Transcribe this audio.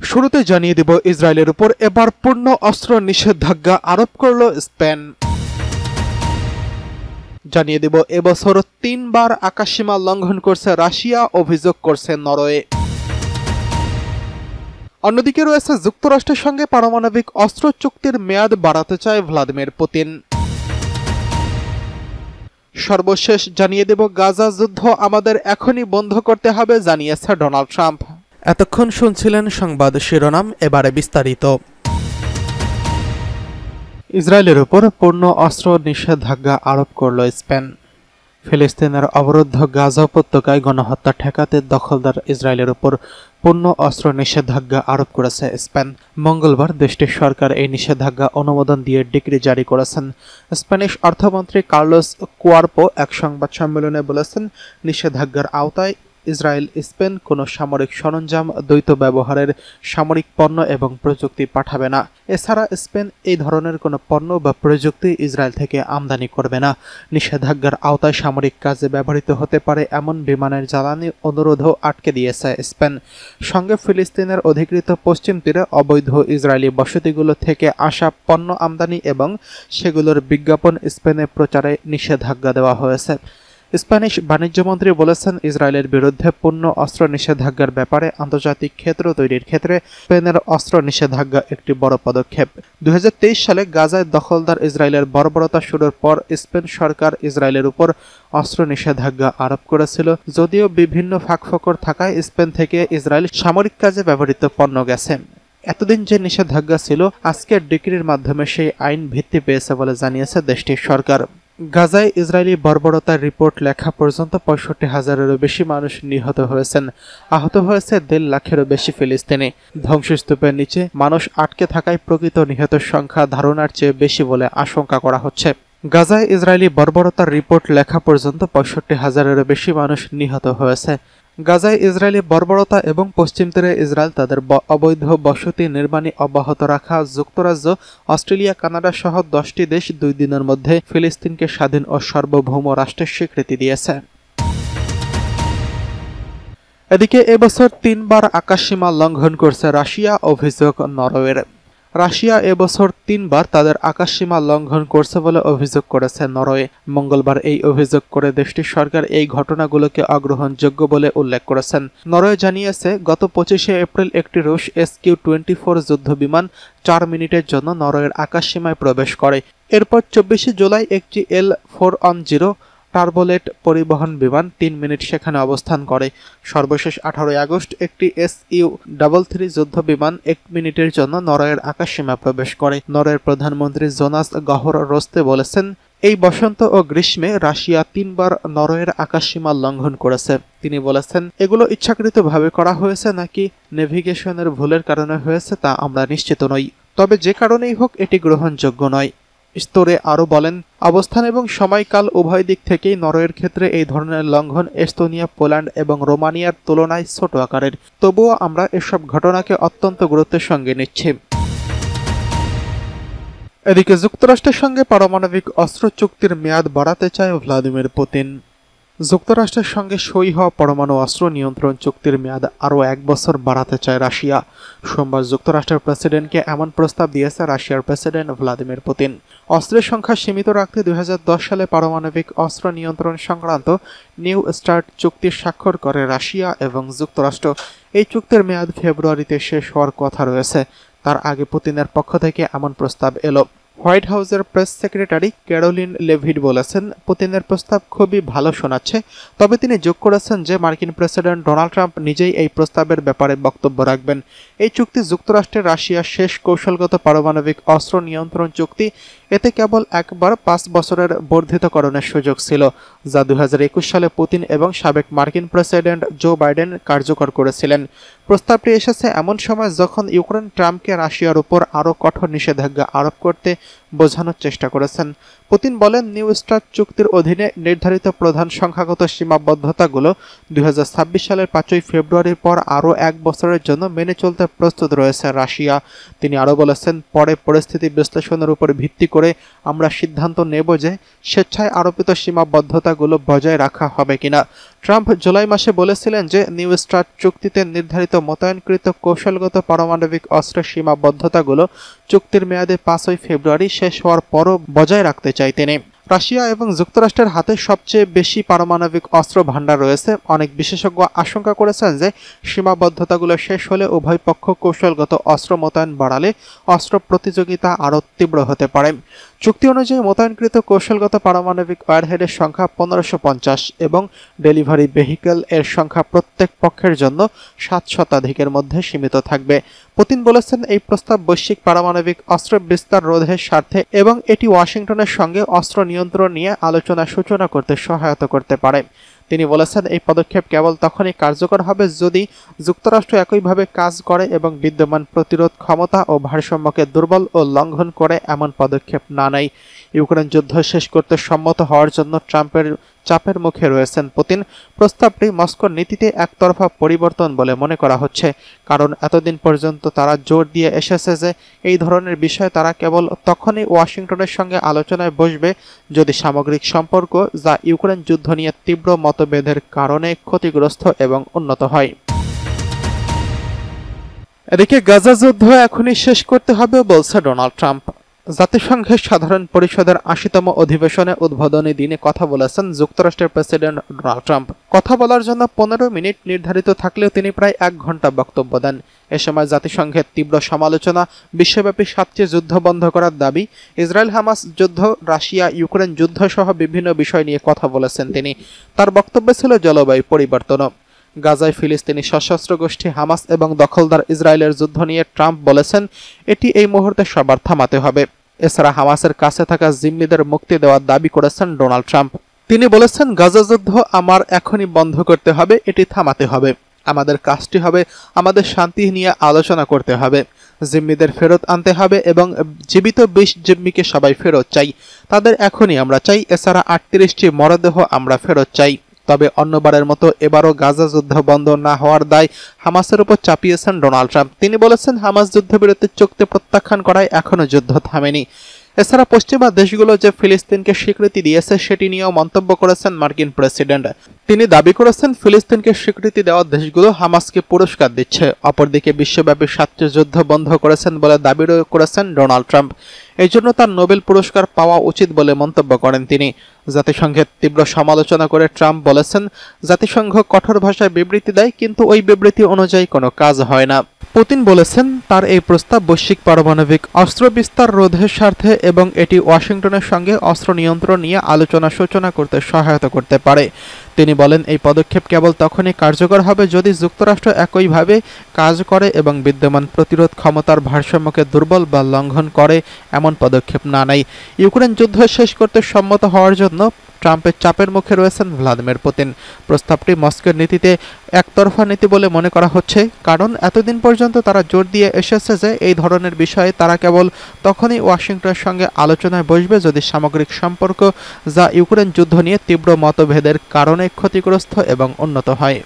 শুরুতে জানিয়ে দেব ইসরায়েলের উপর এবার পূর্ণ অস্ত্র নিষেধাজ্ঞা আরোপ করল স্পেন। জানিয়ে দেব এবছর 3 বার আকাশসীমা লঙ্ঘন করছে রাশিয়া, অভিযোগ করছে নরওয়ে। অন্যদিকে রয়েছে যুক্তরাষ্ট্রের সঙ্গে পারমাণবিক অস্ত্র চুক্তির মেয়াদ বাড়াতে চায় ভ্লাদিমির পুতিন। সর্বশেষ জানিয়ে দেব গাজা যুদ্ধ আমাদের এখনই বন্ধ করতে হবে, জানিয়েছে ডোনাল্ড ট্রাম্প। এতক্ষণ শুনছিলেন সংবাদ শিরোনাম, এবারে বিস্তারিত। ইসরায়েলের উপর পূর্ণ অস্ত্র নিষেধাজ্ঞা আরোপ করল স্পেন। ফিলিস্তিনের অবরুদ্ধ গাজা উপত্যকায় গণহত্যা ঠেকাতে দখলদার ইসরায়েলের উপর পূর্ণ অস্ত্র নিষেধাজ্ঞা আরোপ করেছে স্পেন। মঙ্গলবার দেশটির সরকার এই নিষেধাজ্ঞা অনুমোদন দিয়ে ডিক্রি জারি করেছেন। স্প্যানিশ অর্থমন্ত্রী কার্লোস কুয়ারপো এক সংবাদ সম্মেলনে বলেছেন, নিষেধাজ্ঞার আওতায় ইসরায়েল স্পেন কোনো সামরিক সরঞ্জাম, দ্বৈত ব্যবহারের সামরিক পণ্য এবং প্রযুক্তি পাঠাবে না। এছাড়া স্পেন এই ধরনের কোনো পণ্য বা প্রযুক্তি ইসরায়েল থেকে আমদানি করবে না। নিষেধাজ্ঞার আওতায় সামরিক কাজে ব্যবহৃত হতে পারে এমন বিমানের জ্বালানি অনুরোধও আটকে দিয়েছে স্পেন। সঙ্গে ফিলিস্তিনের অধিকৃত পশ্চিম তীরে অবৈধ ইসরায়েলি বসতিগুলো থেকে আসা পণ্য আমদানি এবং সেগুলোর বিজ্ঞাপন স্পেনে প্রচারে নিষেধাজ্ঞা দেওয়া হয়েছে। স্প্যানিশ বাণিজ্যমন্ত্রী বলেছেন, ইসরায়েলের বিরুদ্ধে পূর্ণ অস্ত্র নিষেধাজ্ঞার ব্যাপারে আন্তর্জাতিক ক্ষেত্র তৈরির ক্ষেত্রে স্পেনের অস্ত্র নিষেধাজ্ঞা একটি বড় পদক্ষেপ। 2023 সালে গাজায় দখলদার ইসরায়েলের বর্বরতা শুরুর পর স্পেন সরকার ইসরায়েলের উপর অস্ত্র নিষেধাজ্ঞা আরোপ করেছিল। যদিও বিভিন্ন ফাঁকফোকর থাকায় স্পেন থেকে ইসরায়েল সামরিক কাজে ব্যবহৃত পণ্য গেছে। এতদিন যে নিষেধাজ্ঞা ছিল, আজকের ডিক্রির মাধ্যমে সেই আইন ভিত্তি পেয়েছে বলে জানিয়েছে দেশটির সরকার। গাজায় ইসরায়েলি বর্বরতার রিপোর্ট লেখা পর্যন্ত 65,000-এরও বেশি মানুষ নিহত হয়েছেন। আহত হয়েছে 1.5 লাখেরও বেশি ফিলিস্তিনি। ধ্বংসস্তূপের নিচে মানুষ আটকে থাকায় প্রকৃত নিহতের সংখ্যা ধারণার চেয়ে বেশি বলে আশঙ্কা করা হচ্ছে। গাজায় ইসরায়েলি বর্বরতার রিপোর্ট লেখা পর্যন্ত 65,000-এরও বেশি মানুষ নিহত হয়েছে। গাজায় ইসরায়েলি বর্বরতা এবং পশ্চিম তীরে ইসরায়েল তাদের অবৈধ বসতি নির্মাণ অব্যাহত রাখা যুক্তরাজ্য, অস্ট্রেলিয়া, কানাডা সহ 10টি দেশ 2 দিনের মধ্যে ফিলিস্তিনকে স্বাধীন ও সার্বভৌম রাষ্ট্রের স্বীকৃতি দিয়েছে। এদিকে এবছর 3 বার আকাশসীমা লঙ্ঘন করছে রাশিয়া, অভিযোগ নরওয়ের। রাশিয়া এবছর 3 বার তাদের আকাশসীমা লঙ্ঘন করছে বলে অভিযোগ করেছে নরওয়ে। মঙ্গলবার এই অভিযোগ করে দেশটির সরকার এই ঘটনাগুলোকে অগ্রহণযোগ্য বলে উল্লেখ করেছেন। নরওয়ে জানিয়েছে, গত 25শে এপ্রিল একটি রুশ SQ-24 যুদ্ধবিমান 4 মিনিটের জন্য নরওয়ের আকাশসীমায় প্রবেশ করে। এরপর 24শে জুলাই একটি L-410 টার্বোলেট পরিবহন বিমান 3 মিনিট সেখানে অবস্থান করে। সর্বশেষ 18 আগস্ট একটি SU-33 যুদ্ধ বিমান 1 মিনিটের জন্য নরওয়ের আকাশসীমা প্রবেশ করে। নরওয়ের প্রধানমন্ত্রী জোনাস গাহর রোস্তে বলেছেন, এই বসন্ত ও গ্রীষ্মে রাশিয়া 3 বার নরওয়ের আকাশসীমা লঙ্ঘন করেছে। তিনি বলেছেন, এগুলো ইচ্ছাকৃতভাবে করা হয়েছে নাকি নেভিগেশনের ভুলের কারণে হয়েছে তা আমরা নিশ্চিত নই। তবে যে কারণেই হোক এটি গ্রহণযোগ্য নয়। স্তরে আরও বলেন, অবস্থান এবং সময়কাল উভয় দিক থেকেই নরওয়ের ক্ষেত্রে এই ধরনের লঙ্ঘন এস্তোনিয়া, পোল্যান্ড এবং রোমানিয়ার তুলনায় ছোট আকারের। তবুও আমরা এসব ঘটনাকে অত্যন্ত গুরুত্বের সঙ্গে নিচ্ছি। এদিকে যুক্তরাষ্ট্রের সঙ্গে পারমাণবিক অস্ত্র চুক্তির মেয়াদ বাড়াতে চায় ভ্লাদিমির পুতিন। যুক্তরাষ্ট্রের সঙ্গে সই হওয়া পরমাণু অস্ত্র নিয়ন্ত্রণ চুক্তির মেয়াদ আরও 1 বছর বাড়াতে চায় রাশিয়া। সোমবার যুক্তরাষ্ট্রের প্রেসিডেন্টকে এমন প্রস্তাব দিয়েছে রাশিয়ার প্রেসিডেন্ট ভ্লাদিমির পুতিন। অস্ত্রের সংখ্যা সীমিত রাখতে 2010 সালে পারমাণবিক অস্ত্র নিয়ন্ত্রণ সংক্রান্ত নিউ স্টার্ট চুক্তি স্বাক্ষর করে রাশিয়া এবং যুক্তরাষ্ট্র। এই চুক্তির মেয়াদ ফেব্রুয়ারিতে শেষ হওয়ার কথা রয়েছে। তার আগে পুতিনের পক্ষ থেকে এমন প্রস্তাব এলো। হোয়াইট হাউসের প্রেস সেক্রেটারি ক্যারোলিন লেভিড বলেছেন, পুতিনের প্রস্তাব খুবই ভালো শোনাচ্ছে। তবে তিনি যোগ করেছেন যে মার্কিন প্রেসিডেন্ট ডোনাল্ড ট্রাম্প নিজেই এই প্রস্তাবের ব্যাপারে বক্তব্য রাখবেন। এই চুক্তি যুক্তরাষ্ট্রের রাশিয়ার শেষ কৌশলগত পারমাণবিক অস্ত্র নিয়ন্ত্রণ চুক্তি। এতে কেবল একবার 5 বছরের বর্ধিতকরণের সুযোগ ছিল, যা 2021 সালে পুতিন এবং সাবেক মার্কিন প্রেসিডেন্ট জো বাইডেন কার্যকর করেছিলেন। প্রস্তাবটি এসেছে এমন সময় যখন ইউক্রেন ট্রাম্পকে রাশিয়ার উপর আরও কঠোর নিষেধাজ্ঞা আরোপ করতে বোঝানোর চেষ্টা করেছেন। পুতিন বলেন, নিউ স্টার্ট চুক্তির অধীনে নির্ধারিত প্রধান সংখ্যাগত সীমাবদ্ধতাগুলো 2026 সালের 5ই ফেব্রুয়ারির পর আরও 1 বছরের জন্য মেনে চলতে প্রস্তুত রয়েছে রাশিয়া। তিনি আরও বলেছেন, পরে পরিস্থিতি বিশ্লেষণের উপর ভিত্তি করে আমরা সিদ্ধান্ত নেব যে স্বেচ্ছায় আরোপিত সীমাবদ্ধতাগুলো বজায় রাখা হবে কিনা। ট্রাম্প জুলাই মাসে বলেছিলেন যে নিউ স্টার্ট চুক্তিতে নির্ধারিত মোতায়েনকৃত কৌশলগত পারমাণবিক অস্ত্রের সীমাবদ্ধতাগুলো চুক্তির মেয়াদে 5 ফেব্রুয়ারি শেষ হওয়ার পরও বজায় রাখতে চায় তিনি। রাশিয়া এবং যুক্তরাষ্ট্রের হাতে সবচেয়ে বেশি পারমাণবিক অস্ত্র ভান্ডার রয়েছে। অনেক বিশেষজ্ঞ আশঙ্কা করেছেন যে সীমাবদ্ধতাগুলো শেষ হলে উভয় পক্ষ কৌশলগত অস্ত্র মোতায়েন বাড়ালে অস্ত্র প্রতিযোগিতা আরও তীব্র হতে পারে। চুক্তি অনুযায়ী মোতায়েনকৃত কৌশলগত পারমাণবিক ওয়ারহেডের সংখ্যা 1550 এবং ডেলিভারি ভেহিকেল এর সংখ্যা প্রত্যেক পক্ষের জন্য 7 শতাধিকের মধ্যে সীমিত থাকবে। পুতিন বলেছেন এই প্রস্তাব বৈশ্বিক পারমাণবিক অস্ত্র বিস্তার রোধের স্বার্থে এবং এটি ওয়াশিংটনের সঙ্গে অস্ত্র নিয়ন্ত্রণ নিয়ে আলোচনা সূচনা করতে সহায়তা করতে পারে। তিনি বলেছেন এই পদক্ষেপ কেবল তখনই কার্যকর হবে যদি যুক্তরাষ্ট্র একইভাবে কাজ করে এবং বিদ্যমান প্রতিরোধ ক্ষমতা ও ভারসাম্যকে দুর্বল ও লঙ্ঘন করে এমন পদক্ষেপ না নেয়। ইউক্রেন যুদ্ধ শেষ করতে সম্মত হওয়ার জন্য ট্রাম্পের চাপের মুখে রয়েছেন পুতিন। প্রস্তাবটি মস্কোর নীতিতে একতরফা পরিবর্তন বলে মনে করা হচ্ছে, কারণ এতদিন পর্যন্ত তারা জোর দিয়ে এসেছে যে এই ধরনের বিষয়ে তারা কেবল তখনই ওয়াশিংটনের সঙ্গে আলোচনায় বসবে যদি সামগ্রিক সম্পর্ক যা ইউক্রেন যুদ্ধ নিয়ে তীব্র মতভেদের কারণে ক্ষতিগ্রস্ত এবং উন্নত হয়। এদিকে গাজা যুদ্ধ এখনই শেষ করতে হবে বলছে ডোনাল্ড ট্রাম্প। জাতিসংঘের সাধারণ পরিষদের ৮০তম অধিবেশনে উদ্বোধনী দিনে কথা বলেছেন যুক্তরাষ্ট্রের প্রেসিডেন্ট ডোনাল্ড ট্রাম্প। কথা বলার জন্য ১৫ মিনিট নির্ধারিত থাকলেও তিনি প্রায় ১ ঘন্টা বক্তব্য দেন। এ সময় জাতিসংঘের তীব্র সমালোচনা, বিশ্বব্যাপী ৭টি যুদ্ধ বন্ধ করার দাবি, ইসরায়েল হামাস যুদ্ধ, রাশিয়া ইউক্রেন যুদ্ধ সহ বিভিন্ন বিষয় নিয়ে কথা বলেছেন তিনি। তার বক্তব্যে ছিল জলবায়ু পরিবর্তনও। গাজায় ফিলিস্তিনি সশস্ত্র গোষ্ঠী হামাস এবং দখলদার ইসরায়েলের যুদ্ধ নিয়ে ট্রাম্প বলেছেন এটি এই মুহূর্তে সবার থামাতে হবে। এছাড়া হামাসের কাছে থাকা জিম্মিদের মুক্তি দেওয়ার দাবি করেছেন ডোনাল্ড ট্রাম্প। তিনি বলেছেন গাজা যুদ্ধ আমার এখনই বন্ধ করতে হবে, এটি থামাতে হবে। আমাদের কাজটি হবে আমাদের শান্তি নিয়ে আলোচনা করতে হবে, জিম্মিদের ফেরত আনতে হবে এবং জীবিত ২০ জিম্মিকে সবাই ফেরত চাই, তাদের এখনই আমরা চাই। এছাড়া ৩৮টি মরদেহ আমরা ফেরত চাই। তবে অন্যবারের মতো এবারও গাজা যুদ্ধ বন্ধ না হওয়ার দায় হামাসের উপর চাপিয়েছেন ডোনাল্ড ট্রাম্প। তিনি বলেছেন হামাস যুদ্ধবিরতির চুক্তি প্রত্যাখ্যান করায় এখনও যুদ্ধ থামেনি। এছাড়া পশ্চিমা দেশগুলো যে ফিলিস্তিনকে স্বীকৃতি দিয়েছে সেটি নিয়েও মন্তব্য করেছেন মার্কিন প্রেসিডেন্ট। তিনি দাবি করেছেন ফিলিস্তিনকে স্বীকৃতি দেওয়া দেশগুলো হামাসকে পুরস্কার দিচ্ছে। অপরদিকে বিশ্বব্যাপী ৭টি যুদ্ধ বন্ধ করেছেন বলে দাবি করেছেন ডোনাল্ড ট্রাম্প। এই জন্য তার নোবেল পুরস্কার পাওয়া উচিত বলে মন্তব্য করেন তিনি। জাতিসংঘের তীব্র সমালোচনা করে ট্রাম্প বলেছেন জাতিসংঘ কঠোর ভাষায় বিবৃতি দেয় কিন্তু ওই বিবৃতি অনুযায়ী কোনো কাজ হয় না। পুতিন বলেছেন তার এই প্রস্তাব বৈশ্বিক পারমাণবিক অস্ত্র বিস্তার রোধের স্বার্থে এবং এটি ওয়াশিংটনের সঙ্গে অস্ত্র নিয়ন্ত্রণ নিয়ে আলোচনা সূচনা করতে সহায়তা করতে পারে। তিনি বলেন এই পদক্ষেপ কেবল তখনই কার্যকর হবে যদি যুক্তরাষ্ট্র একইভাবে কাজ করে এবং বিদ্যমান প্রতিরোধ ক্ষমতার ভারসাম্যকে দুর্বল বা লঙ্ঘন করে এমন পদক্ষেপ না নেয়। ইউক্রেন যুদ্ধ শেষ করতে সম্মত হওয়ার জন্য ট্রাম্পের চাপের মুখে রয়েছেন ভ্লাদিমির পুতিন। প্রস্তাবটি মস্কোর নীতিতে একতরফা নীতি বলে মনে করা হচ্ছে, কারণ এতদিন পর্যন্ত তারা জোর দিয়ে এসেছে যে এই ধরনের বিষয়ে তারা কেবল তখনই ওয়াশিংটনের সঙ্গে আলোচনায় বসবে যদি সামগ্রিক সম্পর্ক যা ইউক্রেন যুদ্ধ নিয়ে তীব্র মতভেদের কারণে ক্ষতিগ্রস্ত এবং উন্নত হয়।